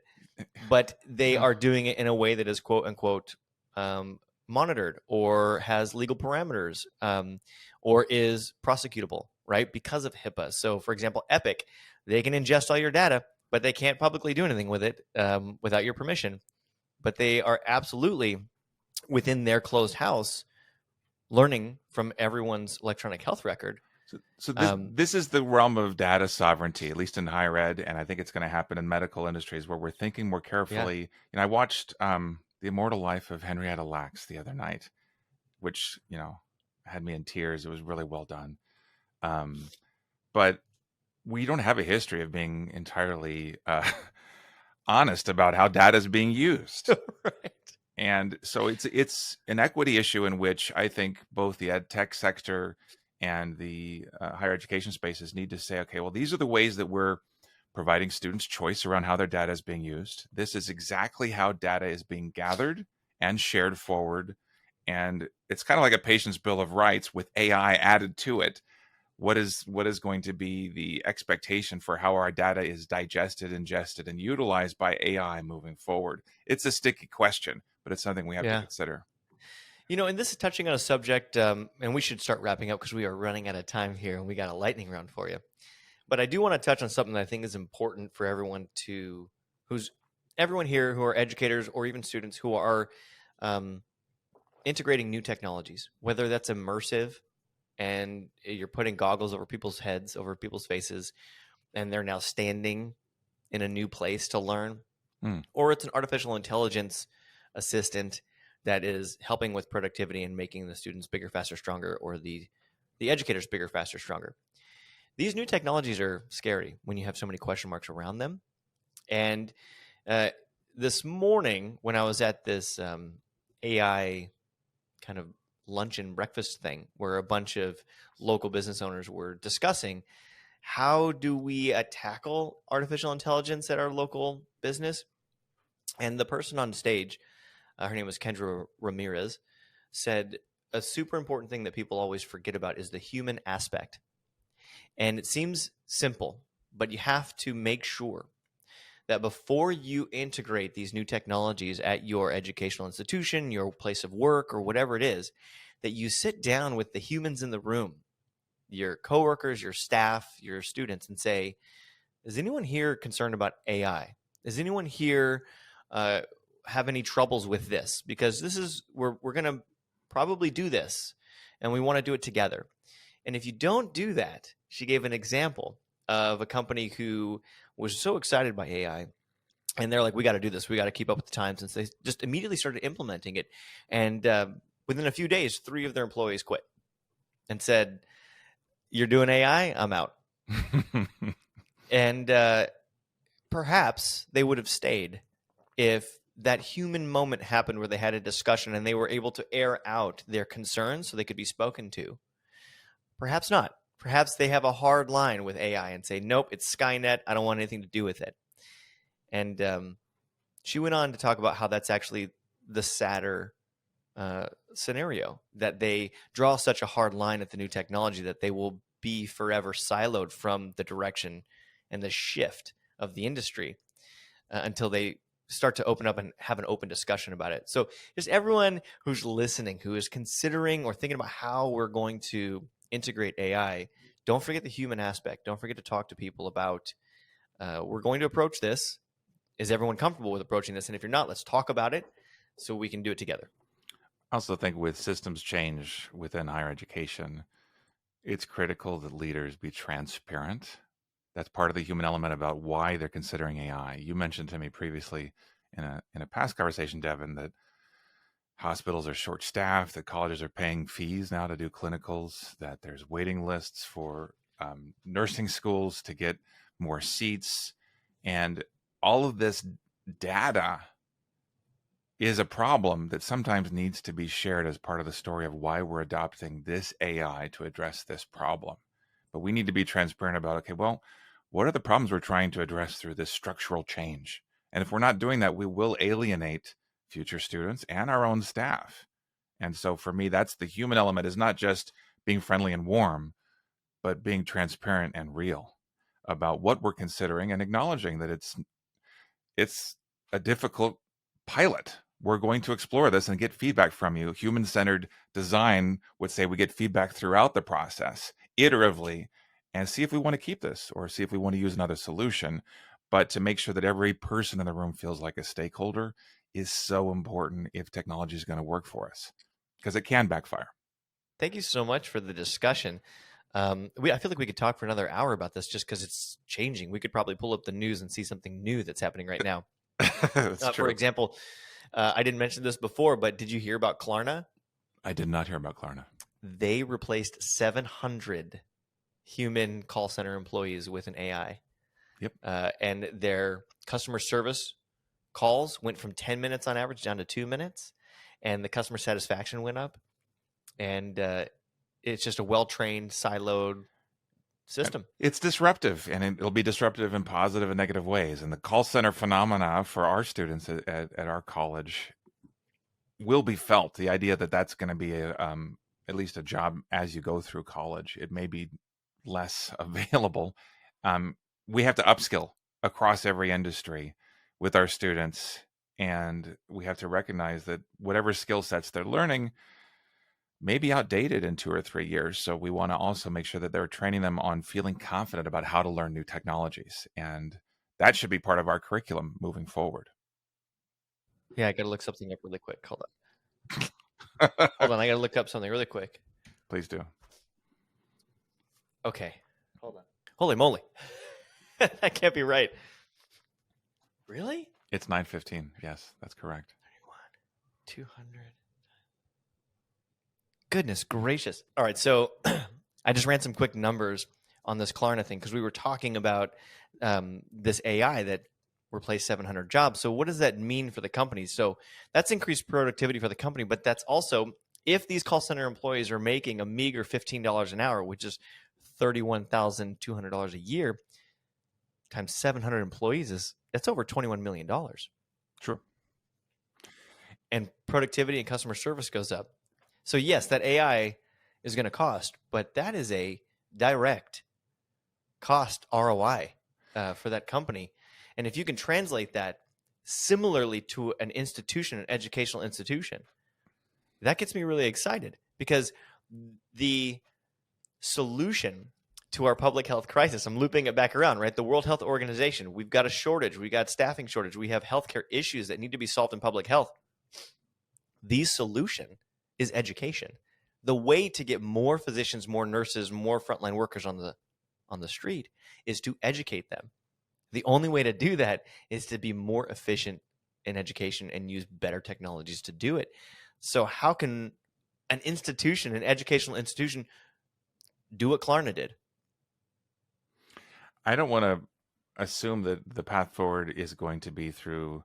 but they yeah. are doing it in a way that is quote unquote monitored or has legal parameters or is prosecutable, right? Because of HIPAA. So, for example, Epic, they can ingest all your data, but they can't publicly do anything with it without your permission. But they are absolutely within their closed house, learning from everyone's electronic health record. So this is the realm of data sovereignty, at least in higher ed, and I think it's going to happen in medical industries where we're thinking more carefully. I watched The Immortal Life of Henrietta Lacks the other night, which had me in tears. It was really well done, but we don't have a history of being entirely honest about how data is being used. Right. And so it's an equity issue in which I think both the ed tech sector and the higher education spaces need to say, okay, well, these are the ways that we're providing students choice around how their data is being used. This is exactly how data is being gathered and shared forward. And it's kind of like a patient's bill of rights with AI added to it. What is going to be the expectation for how our data is digested, ingested, and utilized by AI moving forward? It's a sticky question, but it's something we have to consider. And this is touching on a subject, and we should start wrapping up because we are running out of time here, and we got a lightning round for you. But I do want to touch on something that I think is important for everyone everyone here who are educators or even students who are integrating new technologies, whether that's immersive, and you're putting goggles over people's heads, over people's faces, and they're now standing in a new place to learn. Or it's an artificial intelligence assistant that is helping with productivity and making the students bigger, faster, stronger, or the educators bigger, faster, stronger. These new technologies are scary when you have so many question marks around them. And this morning, when I was at this AI kind of lunch and breakfast thing where a bunch of local business owners were discussing how do we tackle artificial intelligence at our local business. And the person on stage, her name was Kendra Ramirez, said a super important thing that people always forget about is the human aspect. And it seems simple, but you have to make sure that before you integrate these new technologies at your educational institution, your place of work, or whatever it is, that you sit down with the humans in the room, your coworkers, your staff, your students, and say, is anyone here concerned about AI? Is anyone here have any troubles with this? Because we're going to probably do this, and we want to do it together. And if you don't do that, she gave an example of a company who was so excited by AI, and they're like, we got to do this. We got to keep up with the times. And so they just immediately started implementing it. And within a few days, 3 of their employees quit and said, you're doing AI? I'm out. And perhaps they would have stayed if that human moment happened where they had a discussion and they were able to air out their concerns so they could be spoken to. Perhaps not. Perhaps they have a hard line with AI and say, nope, it's Skynet. I don't want anything to do with it. And she went on to talk about how that's actually the sadder scenario, that they draw such a hard line at the new technology that they will be forever siloed from the direction and the shift of the industry until they start to open up and have an open discussion about it. So just everyone who's listening, who is considering or thinking about how we're going to integrate AI, don't forget the human aspect. Don't forget to talk to people about, we're going to approach this. Is everyone comfortable with approaching this? And if you're not, let's talk about it so we can do it together. I also think with systems change within higher education, it's critical that leaders be transparent. That's part of the human element about why they're considering AI. You mentioned to me previously in a past conversation, Devin, that hospitals are short-staffed, that colleges are paying fees now to do clinicals, that there's waiting lists for nursing schools to get more seats. And all of this data is a problem that sometimes needs to be shared as part of the story of why we're adopting this AI to address this problem. But we need to be transparent about, okay, well, what are the problems we're trying to address through this structural change? And if we're not doing that, we will alienate future students and our own staff. And so for me, that's the human element, is not just being friendly and warm, but being transparent and real about what we're considering and acknowledging that it's a difficult pilot. We're going to explore this and get feedback from you. Human-centered design would say we get feedback throughout the process, iteratively, and see if we want to keep this or see if we want to use another solution. But to make sure that every person in the room feels like a stakeholder is so important if technology is going to work for us, because it can backfire. Thank you so much for the discussion. I feel like we could talk for another hour about this just because it's changing. We could probably pull up the news and see something new that's happening right now. That's For true. example, I didn't mention this before, but did you hear about Klarna? I did not hear about Klarna. They replaced 700 human call center employees with an AI. Yep. And their customer service calls went from 10 minutes on average down to 2 minutes, and the customer satisfaction went up. And it's just a well-trained, siloed system. It's disruptive, and it'll be disruptive in positive and negative ways. And the call center phenomena for our students at our college will be felt. The idea that that's going to be at least a job as you go through college. It may be less available. We have to upskill across every industry with our students, and we have to recognize that whatever skill sets they're learning may be outdated in 2 or 3 years. So we want to also make sure that they're training them on feeling confident about how to learn new technologies. And that should be part of our curriculum moving forward. Yeah, I got to look something up really quick. Hold on. Hold on. I got to look up something really quick. Please do. Okay. Hold on. Holy moly. That can't be right. Really? It's 9:15. Yes, that's correct. 200. Goodness gracious. All right. So I just ran some quick numbers on this Klarna thing because we were talking about this AI that replaced 700 jobs. So what does that mean for the company? So that's increased productivity for the company, but that's also if these call center employees are making a meager $15 an hour, which is $31,200 a year, times 700 employees that's over $21 million. Sure. And productivity and customer service goes up. So yes, that AI is going to cost, but that is a direct cost ROI for that company. And if you can translate that similarly to an institution, an educational institution, that gets me really excited because the solution to our public health crisis, I'm looping it back around, right? The World Health Organization, we've got a shortage, we got staffing shortage, we have healthcare issues that need to be solved in public health. The solution is education. The way to get more physicians, more nurses, more frontline workers on the street is to educate them. The only way to do that is to be more efficient in education and use better technologies to do it. So how can an institution, an educational institution, do what Klarna did? I don't want to assume that the path forward is going to be through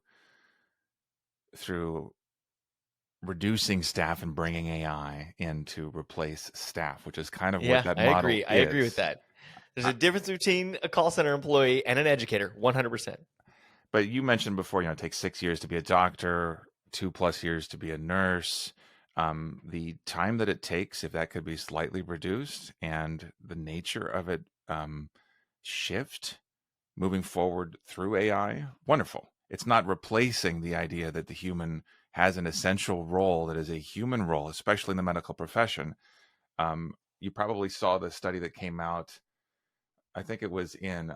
reducing staff and bringing AI in to replace staff, which is kind of what that model is. I agree with that. There's a difference between a call center employee and an educator, 100%. But you mentioned before, it takes 6 years to be a doctor, 2+ years to be a nurse. The time that it takes, if that could be slightly reduced and the nature of it shift moving forward through AI, wonderful. It's not replacing the idea that the human has an essential role that is a human role, especially in the medical profession. You probably saw the study that came out. I think it was in,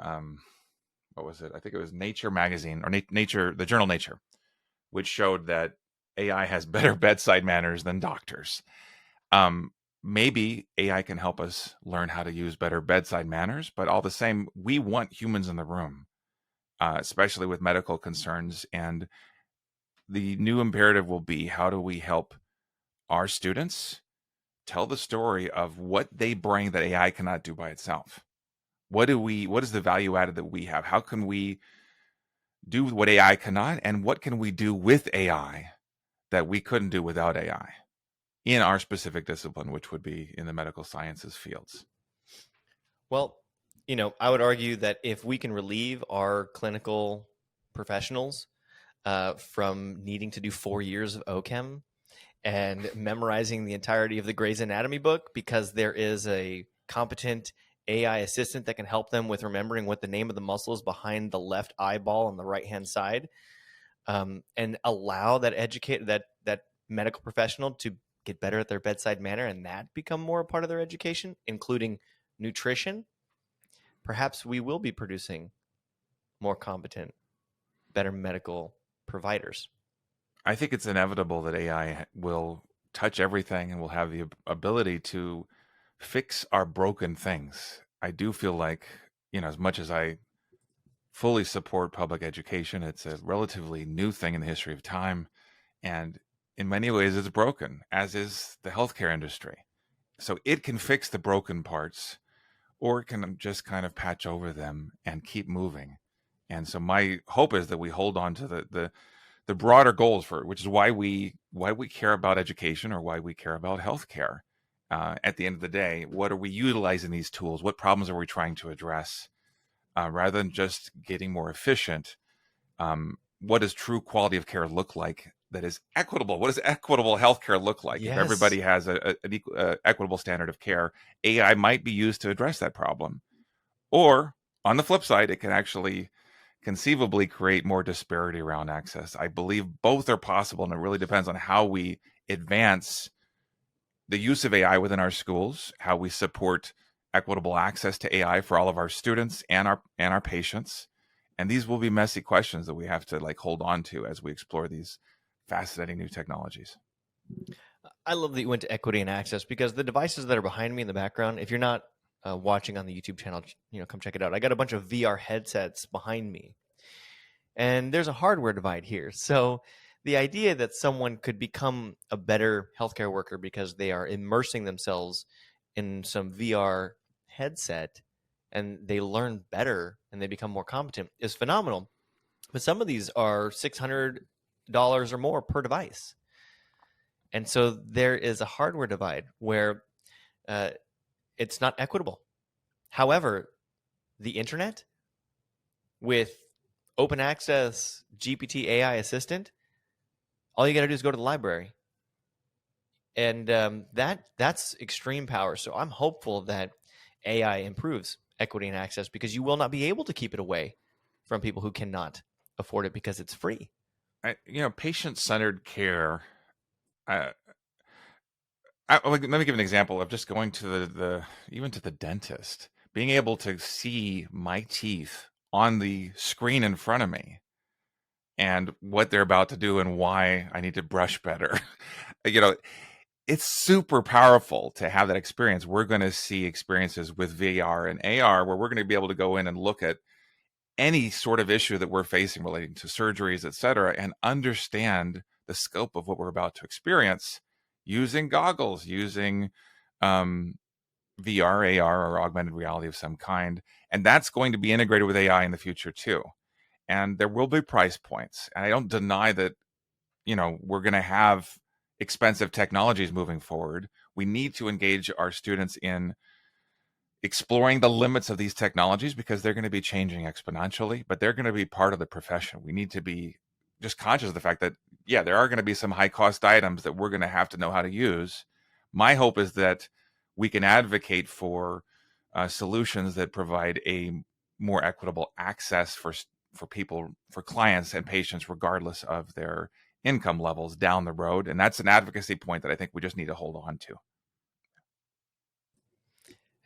what was it? I think it was Nature magazine or Nature, the journal Nature, which showed that AI has better bedside manners than doctors. Maybe AI can help us learn how to use better bedside manners, but all the same, we want humans in the room, especially with medical concerns. And the new imperative will be, how do we help our students tell the story of what they bring that AI cannot do by itself? What is the value added that we have? How can we do what AI cannot? And what can we do with AI that we couldn't do without AI in our specific discipline, which would be in the medical sciences fields? Well, I would argue that if we can relieve our clinical professionals from needing to do 4 years of OChem and memorizing the entirety of the Grey's Anatomy book because there is a competent AI assistant that can help them with remembering what the name of the muscle is behind the left eyeball on the right-hand side, and allow that medical professional to get better at their bedside manner and that become more a part of their education, including nutrition, perhaps we will be producing more competent, better medical providers. I think it's inevitable that AI will touch everything and will have the ability to fix our broken things. I do feel like, as much as I fully support public education, it's a relatively new thing in the history of time. And in many ways, it's broken, as is the healthcare industry. So it can fix the broken parts, or it can just kind of patch over them and keep moving. And so my hope is that we hold on to the broader goals for it, which is why we care about education, or why we care about healthcare. At the end of the day, what are we utilizing these tools? What problems are we trying to address? Rather than just getting more efficient, what does true quality of care look like that is equitable? What does equitable healthcare look like? If Yes. everybody has an equitable standard of care, AI might be used to address that problem. Or on the flip side, it can actually conceivably create more disparity around access. I believe both are possible, and it really depends on how we advance the use of AI within our schools, how we support equitable access to AI for all of our students and our patients. And these will be messy questions that we have to hold on to as we explore these fascinating new technologies. I love that you went to equity and access, because the devices that are behind me in the background, if you're not watching on the YouTube channel, come check it out. I got a bunch of VR headsets behind me, and there's a hardware divide here. So the idea that someone could become a better healthcare worker because they are immersing themselves in some VR headset and they learn better and they become more competent is phenomenal. But some of these are $600 or more per device. And so there is a hardware divide where uh, it's not equitable. However, the internet with open access GPT AI assistant, all you got to do is go to the library, and that's extreme power. So I'm hopeful that AI improves equity and access, because you will not be able to keep it away from people who cannot afford it because it's free. Patient-centered care. Uh, let me give an example of just going to the even to the dentist, being able to see my teeth on the screen in front of me and what they're about to do and why I need to brush better. you know, it's super powerful to have that experience. We're going to see experiences with VR and AR where we're going to be able to go in and look at any sort of issue that we're facing relating to surgeries, et cetera, and understand the scope of what we're about to experience using goggles, using VR, AR, or augmented reality of some kind. And that's going to be integrated with AI in the future too. And there will be price points. And I don't deny that, we're going to have expensive technologies moving forward. We need to engage our students in exploring the limits of these technologies because they're going to be changing exponentially, but they're going to be part of the profession. We need to be just conscious of the fact that, yeah, there are going to be some high cost items that we're going to have to know how to use. My hope is that we can advocate for solutions that provide a more equitable access for people, for clients and patients, regardless of their income levels down the road. And that's an advocacy point that I think we just need to hold on to.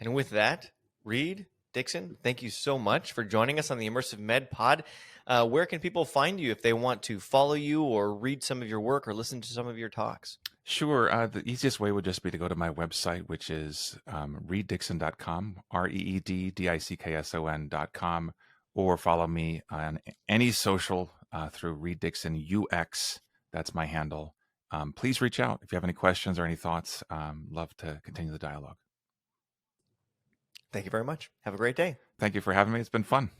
And with that, Reed Dickson, thank you so much for joining us on the Immersive Med Pod. Where can people find you if they want to follow you or read some of your work or listen to some of your talks? Sure. The easiest way would just be to go to my website, which is reeddickson.com, reeddickson.com, or follow me on any social through Reed Dickson UX. That's my handle. Please reach out if you have any questions or any thoughts. Love to continue the dialogue. Thank you very much. Have a great day. Thank you for having me. It's been fun.